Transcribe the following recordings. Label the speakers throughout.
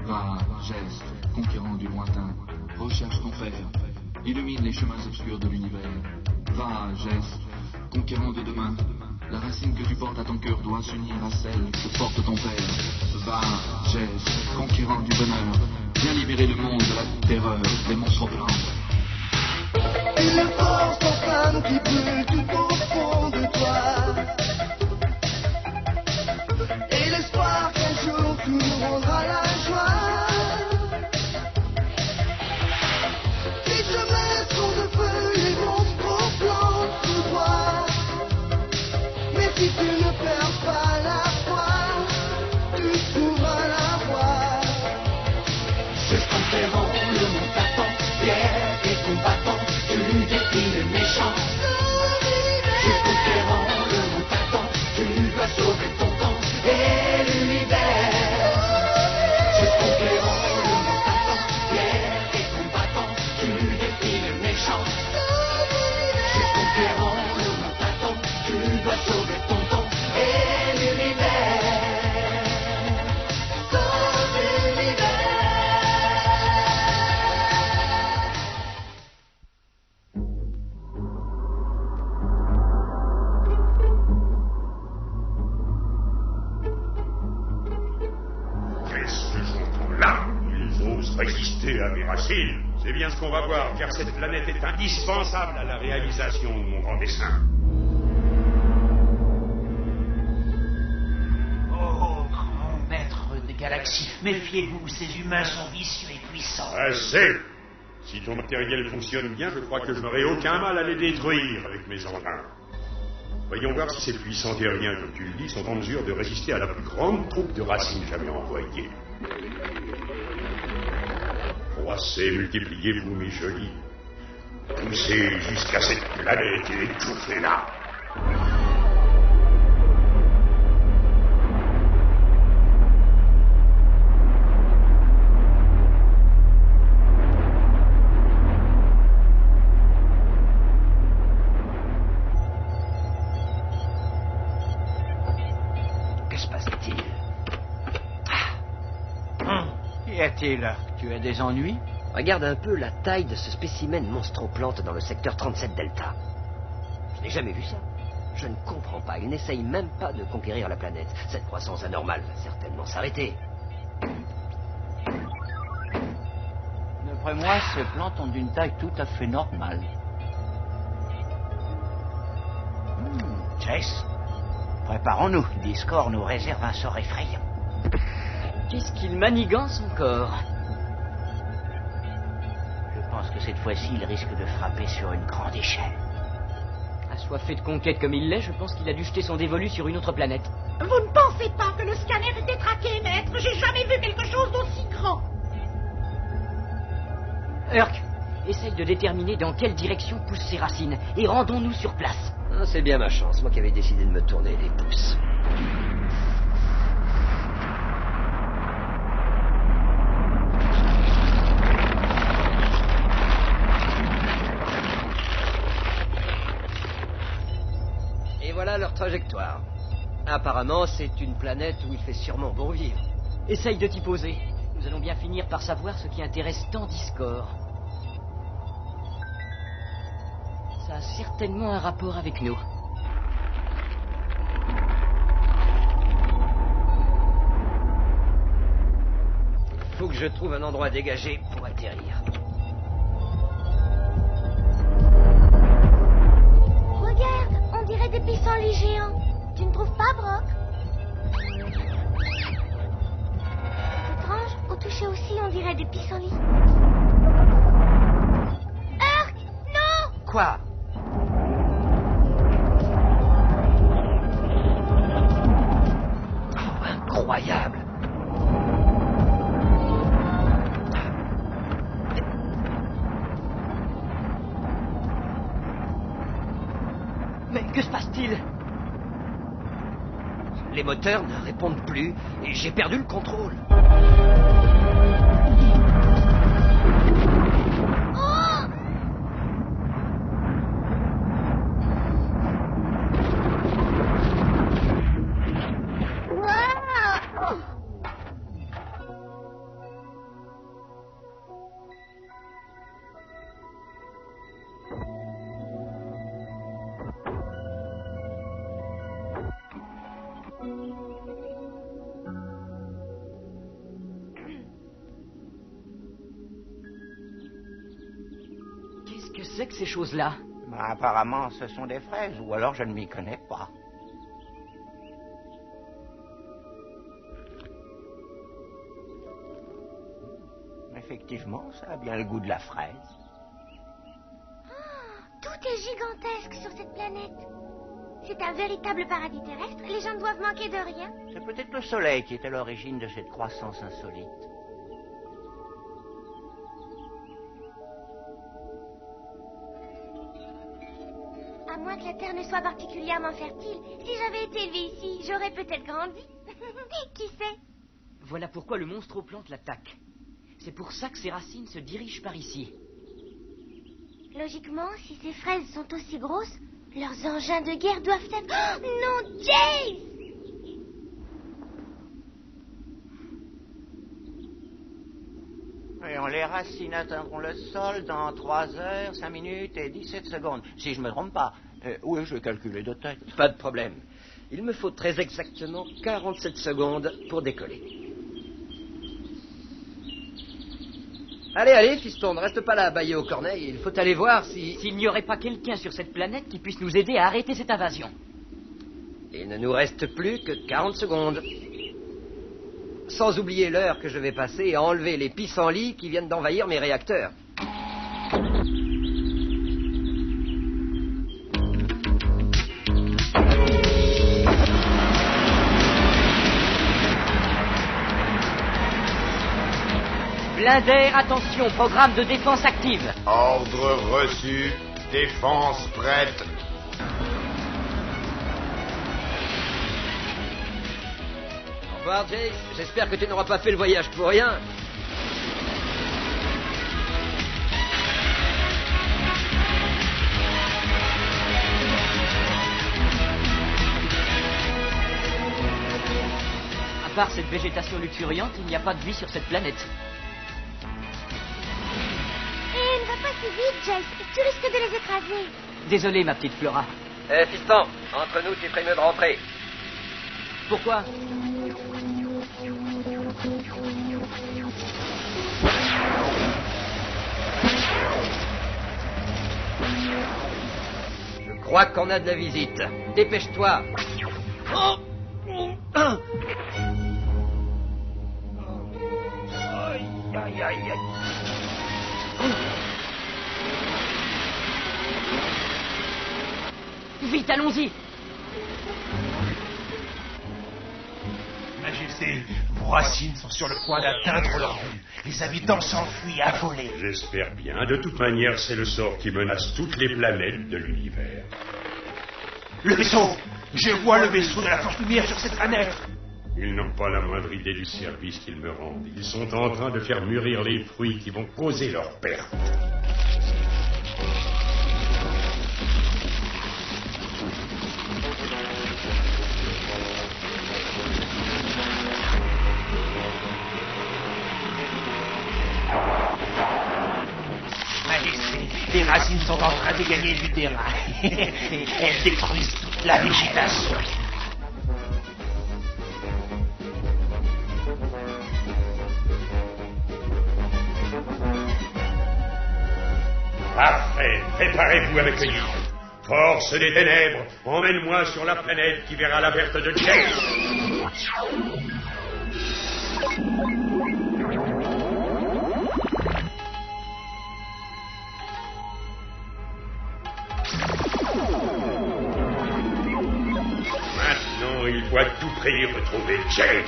Speaker 1: Va, geste, conquérant du lointain, recherche ton père, illumine les chemins obscurs de l'univers. Va, geste, conquérant de demain, la racine que tu portes à ton cœur doit s'unir à celle que porte ton père. Va, geste, conquérant du bonheur, viens libérer le monde de la terreur, des monstres au plan.
Speaker 2: Une force en flamme qui brûle tout au fond de toi. Et l'espoir qu'un jour tout nous rendra la joie. Les chemins sont de feu, les monstres au flanc tout droit. Mais si tu ne perds pas la foi, tu trouveras la voie.
Speaker 3: C'est conquérant, le monde t'attend, fier et combattant, tu défies le méchant. C'est conquérant, le monde t'attend, tu dois sauver ton temps et l'univers. C'est conquérant, le monde t'attend, fier et combattant, tu défies le méchant. C'est conquérant, le monde t'attend, tu dois sauver ton temps et l'univers.
Speaker 4: Résister à mes racines. C'est bien ce qu'on va voir, car cette planète est indispensable à la réalisation de mon grand dessein.
Speaker 5: Oh, grand maître des galaxies, méfiez-vous, ces humains sont vicieux et puissants.
Speaker 4: Assez. Si ton matériel fonctionne bien, je crois que je n'aurai aucun mal à les détruire avec mes engins. Voyons voir si ces puissants terriens, comme tu le dis, sont en mesure de résister à la plus grande troupe de racines jamais envoyée. Croissez, multipliez-vous, mes jolis. Poussez jusqu'à cette planète et étouffez-la.
Speaker 5: Que se passe-t-il? Qu'y a-t-il? Tu as des ennuis?
Speaker 6: Regarde un peu la taille de ce spécimen monstro-plante dans le secteur 37 Delta. Je n'ai jamais vu ça. Je ne comprends pas. Il n'essaye même pas de conquérir la planète. Cette croissance anormale va certainement s'arrêter.
Speaker 5: D'après moi, ces plantes ont une taille tout à fait normale. Chase, préparons-nous. Discord nous réserve un sort effrayant.
Speaker 6: Qu'est-ce qu'il manigance encore?
Speaker 5: Je pense que cette fois-ci, il risque de frapper sur une grande échelle.
Speaker 6: Assoiffé de conquête comme il l'est, je pense qu'il a dû jeter son dévolu sur une autre planète.
Speaker 7: Vous ne pensez pas que le scanner est détraqué, maître? J'ai jamais vu quelque chose d'aussi grand.
Speaker 6: Urk, essaye de déterminer dans quelle direction poussent ses racines et rendons-nous sur place. Ah, c'est bien ma chance, moi qui avais décidé de me tourner les pouces. Et voilà leur trajectoire. Apparemment, c'est une planète où il fait sûrement bon vivre. Essaye de t'y poser. Nous allons bien finir par savoir ce qui intéresse tant Discord. Ça a certainement un rapport avec nous. Faut que je trouve un endroit dégagé pour atterrir.
Speaker 7: Regarde, on dirait des pissenlits géants. Tu ne trouves pas, Brock? C'est étrange, au toucher aussi, on dirait des pissenlits. Urk, non!
Speaker 5: Quoi?
Speaker 6: Oh, incroyable! Mais que se passe-t-il? Les moteurs ne répondent plus et j'ai perdu le contrôle. c'est que ces choses-là?
Speaker 8: Apparemment, ce sont des fraises, ou alors je ne m'y connais pas. Effectivement, ça a bien le goût de la fraise.
Speaker 9: Tout est gigantesque sur cette planète. C'est un véritable paradis terrestre. Les gens ne doivent manquer de rien.
Speaker 8: C'est peut-être le soleil qui est à l'origine de cette croissance insolite.
Speaker 9: À moins que la Terre ne soit particulièrement fertile. Si j'avais été élevée ici, j'aurais peut-être grandi. Qui sait?
Speaker 6: Voilà pourquoi le monstroplante l'attaque. C'est pour ça que ses racines se dirigent par ici.
Speaker 9: Logiquement, si ces fraises sont aussi grosses, leurs engins de guerre doivent être... Oh, non, Jace!
Speaker 8: Et les racines atteindront le sol dans 3 heures, 5 minutes et 17 secondes. Si je ne me trompe pas. Oui, je vais calculer de tête.
Speaker 6: Pas de problème. Il me faut très exactement 47 secondes pour décoller. Allez, fiston, ne reste pas là à bâiller aux corneilles. Il faut aller voir s'il n'y aurait pas quelqu'un sur cette planète qui puisse nous aider à arrêter cette invasion. Il ne nous reste plus que 40 secondes. Sans oublier l'heure que je vais passer à enlever les pissenlits qui viennent d'envahir mes réacteurs. Blindé, attention, programme de défense active.
Speaker 10: Ordre reçu, défense prête.
Speaker 6: Au revoir, Jace. J'espère que tu n'auras pas fait le voyage pour rien. À part cette végétation luxuriante, il n'y a pas de vie sur cette planète.
Speaker 9: Et ne va pas si vite, Jace. Tu risques de les écraser.
Speaker 6: Désolé, ma petite Flora. Fiston, entre nous, tu ferais mieux de rentrer. Pourquoi? Je crois qu'on a de la visite. Dépêche-toi. Oh! Aïe, aïe, aïe. Vite, allons-y.
Speaker 5: Majesté, vos racines sont sur le point d'atteindre leur but. Les habitants s'enfuient affolés.
Speaker 4: J'espère bien. De toute manière, c'est le sort qui menace toutes les planètes de l'univers.
Speaker 5: Le vaisseau! Je vois le vaisseau de la force lumière sur cette planète.
Speaker 4: Ils n'ont pas la moindre idée du service qu'ils me rendent. Ils sont en train de faire mûrir les fruits qui vont causer leur perte.
Speaker 5: Majesté, les racines sont en train de gagner du terrain. Elles détruisent toute la végétation.
Speaker 4: Parfait, préparez-vous à m'accueillir. Force des ténèbres, emmène-moi sur la planète qui verra la perte de Jace. Maintenant, il faut à tout prix retrouver Jace.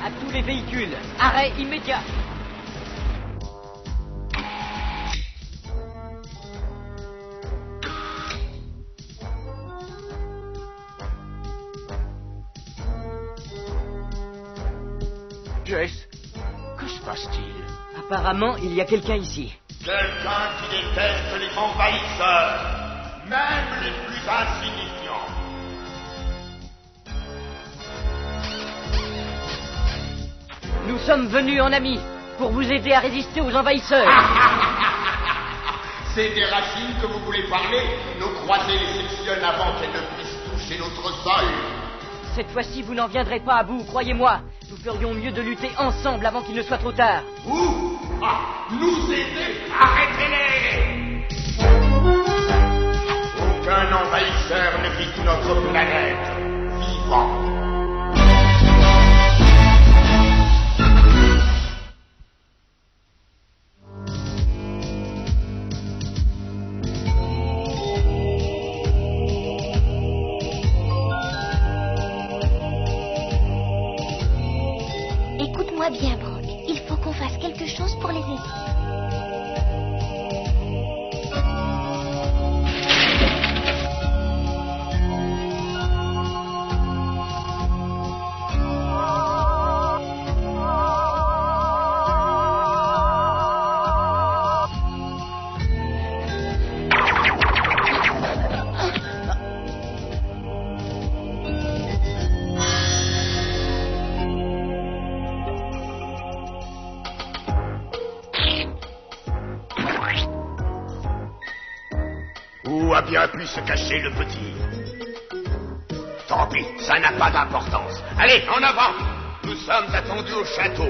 Speaker 6: À tous les véhicules, arrêt immédiat.
Speaker 8: Jace, que se passe-t-il?
Speaker 6: Apparemment, il y a quelqu'un ici.
Speaker 10: Quelqu'un qui déteste les envahisseurs, même les plus insignifiants.
Speaker 6: Nous sommes venus en amis pour vous aider à résister aux envahisseurs.
Speaker 10: C'est des racines que vous voulez parler? Nos croisés les sectionnent avant qu'elles ne puissent toucher notre sol.
Speaker 11: Cette fois-ci, vous n'en viendrez pas à bout, croyez-moi. Nous ferions mieux de lutter ensemble avant qu'il ne soit trop tard.
Speaker 10: Où? Nous aider? Arrêtez-les! Aucun envahisseur ne quitte notre planète vivant.
Speaker 9: Écoute-moi bien, Brock. Il faut qu'on fasse quelque chose pour les aider.
Speaker 10: Où a bien pu se cacher le petit? Tant pis, ça n'a pas d'importance. Allez, en avant! Nous sommes attendus au château.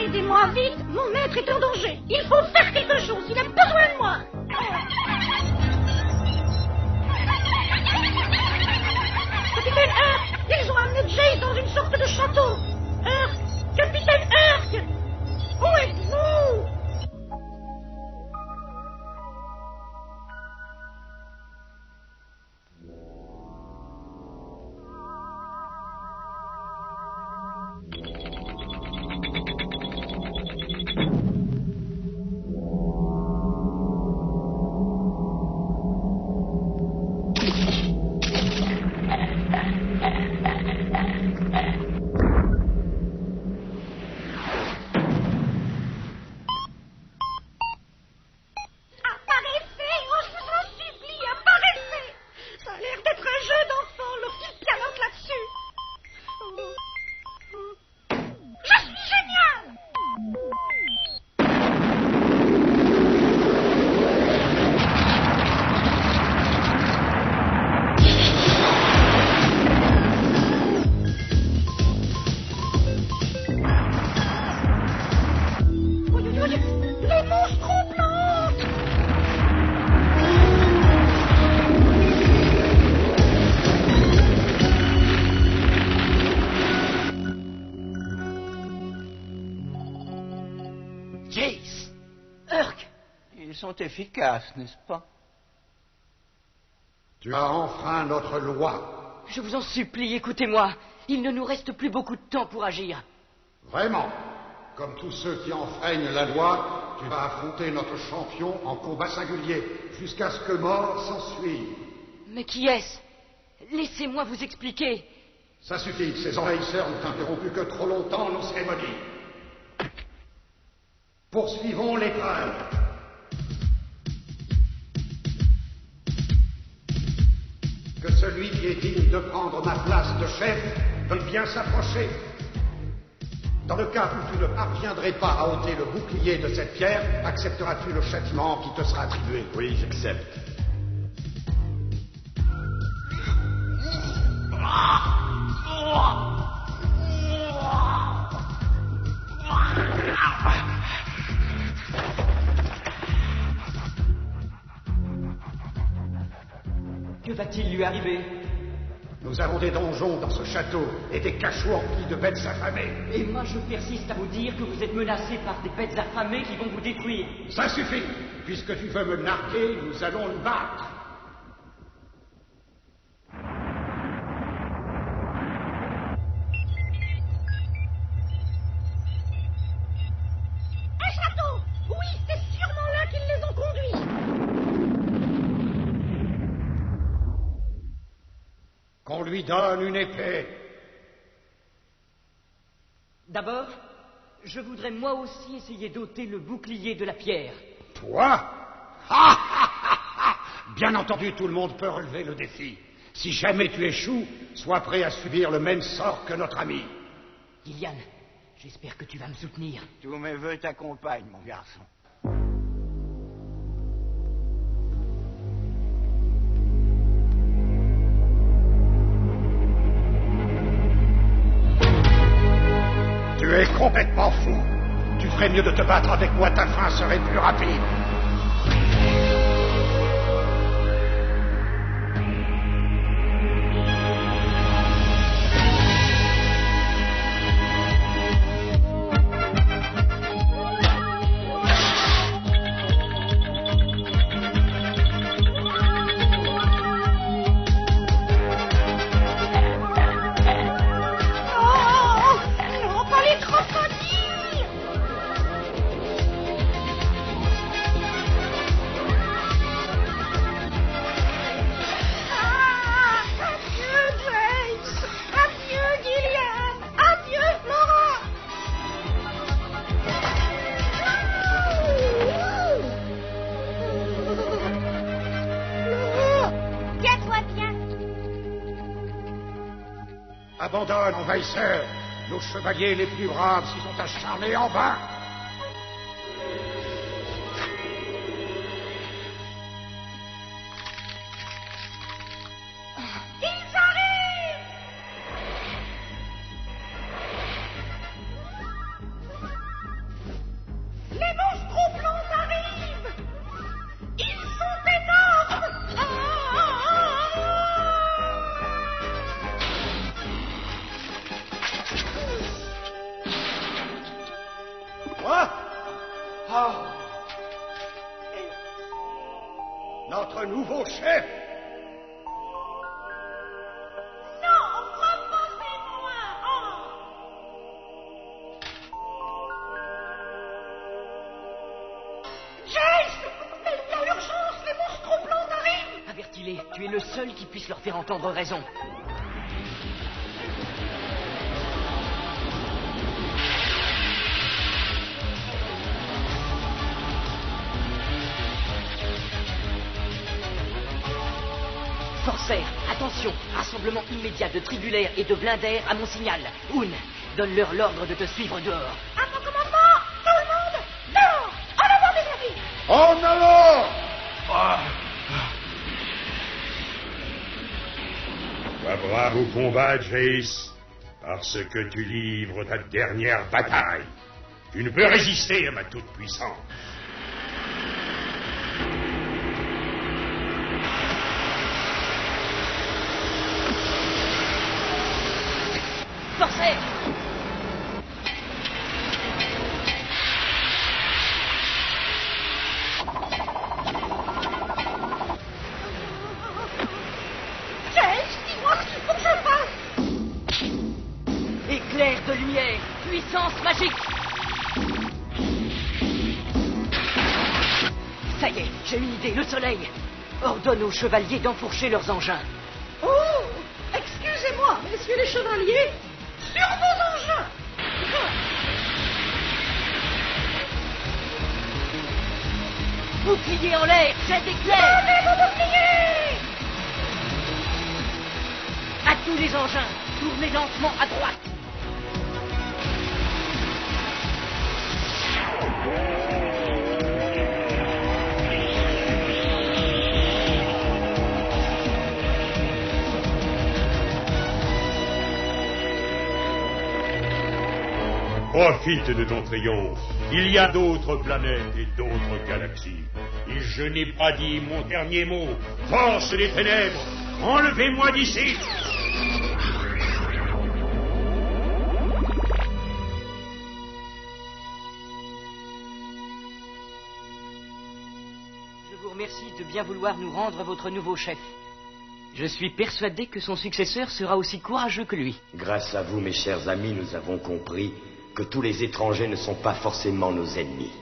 Speaker 7: Aidez-moi vite, mon maître est en danger. Il faut faire quelque chose, il a besoin de moi. Capitaine Herc, ils ont amené Jace dans une sorte de château. Herc, Capitaine Herc, où êtes-vous?
Speaker 8: Jace! Herc! Ils sont efficaces, n'est-ce pas?
Speaker 12: Tu as enfreint notre loi.
Speaker 11: Je vous en supplie, écoutez-moi. Il ne nous reste plus beaucoup de temps pour agir.
Speaker 12: Vraiment? Comme tous ceux qui enfreignent la loi, tu vas affronter notre champion en combat singulier, jusqu'à ce que mort s'ensuive.
Speaker 11: Mais qui est-ce? Laissez-moi vous expliquer.
Speaker 12: Ça suffit, ces envahisseurs n'ont interrompu que trop longtemps nos cérémonies. Poursuivons l'épreuve. Que celui qui est digne de prendre ma place de chef veuille bien s'approcher. Dans le cas où tu ne parviendrais pas à ôter le bouclier de cette pierre, accepteras-tu le châtiment qui te sera attribué?
Speaker 10: Oui, j'accepte.
Speaker 11: Que va-t-il lui arriver?
Speaker 12: Nous avons des donjons dans ce château et des cachots remplis de bêtes affamées.
Speaker 11: Et moi, je persiste à vous dire que vous êtes menacé par des bêtes affamées qui vont vous détruire.
Speaker 12: Ça suffit. Puisque tu veux me narguer, nous allons nous battre.
Speaker 7: Un château! Oui, c'est sûrement là qu'ils les ont conduits.
Speaker 12: Qu'on lui donne une épée.
Speaker 11: D'abord, je voudrais moi aussi essayer d'ôter le bouclier de la pierre.
Speaker 12: Toi? Bien entendu, tout le monde peut relever le défi. Si jamais tu échoues, sois prêt à subir le même sort que notre ami.
Speaker 11: Gillian, j'espère que tu vas me soutenir.
Speaker 8: Tous mes voeux t'accompagnent, mon garçon.
Speaker 12: Tu es complètement fou. Tu ferais mieux de te battre avec moi, ta fin serait plus rapide.
Speaker 7: Non, pas les crocodiles! Adieu, James! Adieu, Gillian! Adieu, Laura!
Speaker 9: Tiens-toi bien.
Speaker 12: Abandonne, envahisseur. Nos chevaliers les plus braves s'y sont acharnés en vain.
Speaker 7: Ils arrivent! Les monstroplantes arrivent! Ils sont énormes!
Speaker 12: Quoi? Notre nouveau chef.
Speaker 7: Non, reposez-moi! Jace! Il y a urgence! Les monstroplantes arrivent!
Speaker 11: Avertis-les, tu es le seul qui puisse leur faire entendre raison. Corsaire, attention, rassemblement immédiat de tribulaires et de blinders à mon signal. Oun, donne-leur l'ordre de te suivre dehors.
Speaker 7: À mon commandement! Tout le monde! Dehors! En avant des amis!
Speaker 12: En avant!
Speaker 4: Va brave au combat, Jace, parce que tu livres ta dernière bataille. Tu ne peux résister à ma toute-puissance.
Speaker 11: Corsaire!
Speaker 7: Jace, dis-moi ce qu'il faut que je fasse!
Speaker 11: Éclair de lumière, puissance magique! Ça y est, j'ai une idée, le soleil! Ordonne aux chevaliers d'enfourcher leurs engins.
Speaker 7: Oh! Excusez-moi, messieurs les chevaliers! Sur vos engins!
Speaker 11: Bouclier en l'air, jet d'éclair!
Speaker 7: Levez vos boucliers!
Speaker 11: À tous les engins, tournez lentement à droite.
Speaker 4: Profite de ton triomphe. Il y a d'autres planètes et d'autres galaxies. Et je n'ai pas dit mon dernier mot. Force des ténèbres, enlevez-moi d'ici.
Speaker 11: Je vous remercie de bien vouloir nous rendre votre nouveau chef. Je suis persuadé que son successeur sera aussi courageux que lui.
Speaker 13: Grâce à vous, mes chers amis, nous avons compris que tous les étrangers ne sont pas forcément nos ennemis.